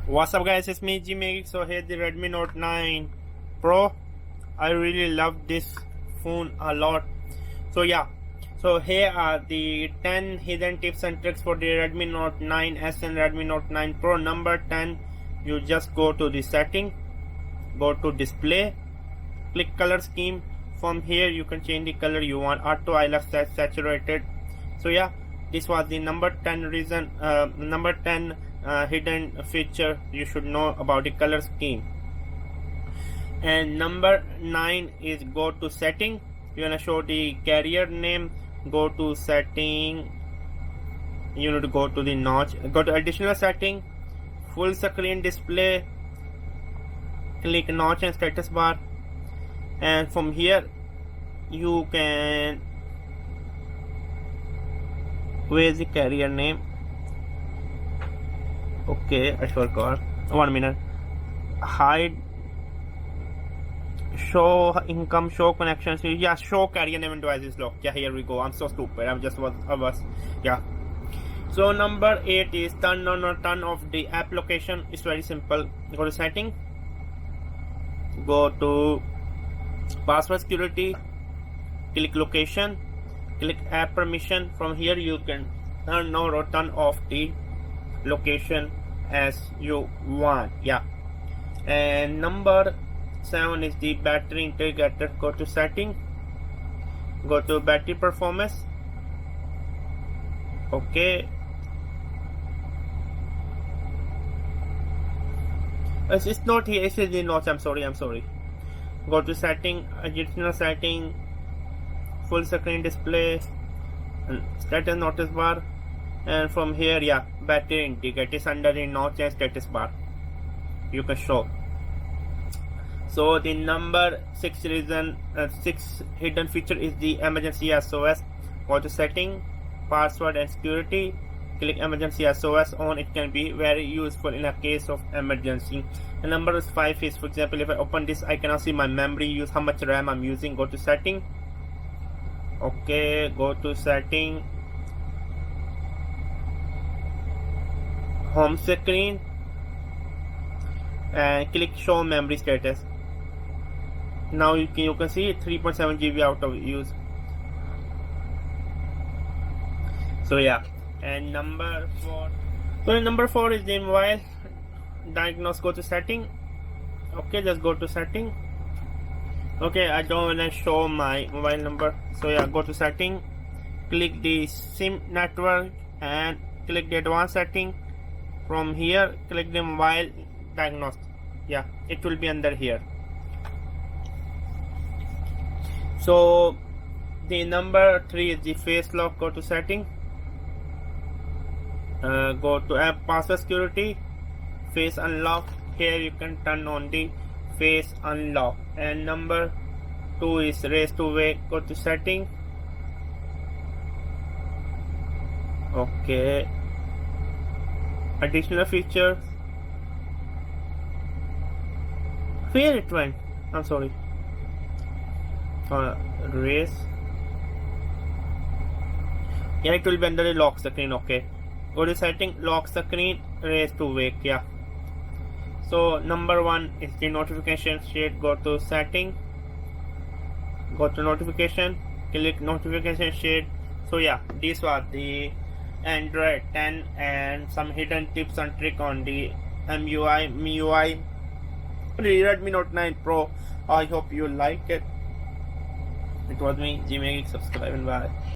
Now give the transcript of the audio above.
What's up guys, it's me Geek. So here's the Redmi Note 9 Pro. I really love this phone a lot. So here are the 10 hidden tips and tricks for the Redmi Note 9S and Redmi Note 9 Pro. Number 10, you just go to the setting, go to display, click color scheme. From here you can change the color you want. Auto I left saturated. So this was the number 10 reason, number 10 hidden feature you should know about the color scheme. And number 9 is go to setting. You wanna show the carrier name, go to setting, you need to go to the notch, go to additional setting, full screen display, click notch and status bar, and from here you can, where is the carrier name? Okay, I forgot. 1 minute. Hide, show income, show connections. Show carrier name and devices lock. Here we go. I'm so stupid. So number 8 is turn on or turn off the app location. It's very simple. Go to setting, go to password security, click location, click app permission. From here you can turn on or turn off the location as you want. And number 7 is the battery integrator. Go to setting, go to battery performance. Okay, it's not here, it's in the notch. I'm sorry. Go to setting, additional setting, full screen display, and status notice bar. And from here battery indicator is under the notch and status bar, you can show. So the number 6 reason, 6 hidden feature is the emergency SOS. Go to setting, password and security, click emergency SOS on. It can be very useful in a case of emergency. And number 5 is, for example, if I open this, I cannot see my memory use, how much RAM I'm using. Go to setting. Okay, go to setting, home screen, and click show memory status. Now you can see 3.7 GB out of use. So and number 4. So number 4 is the mobile diagnostics. Go to setting. Okay, just go to setting. Okay, I don't want to show my mobile number. So go to setting, click the SIM network and click the advanced setting. From here click the mobile diagnostics. It will be under here. So the number 3 is the face lock. Go to setting, go to app password security, face unlock. Here you can turn on the face unlock. And number 2 is raise to wake. Go to setting. Okay, additional features. Where it went? I'm sorry. Raise. It will be under the lock screen. Okay, go to setting, lock screen, raise to wake. So number 1 is the notification shade. Go to setting, go to notification, click notification shade. So these were the Android 10 and some hidden tips and trick on the MIUI the Redmi Note 9 Pro. I hope you like it. It was me, Geek. Subscribe and bye.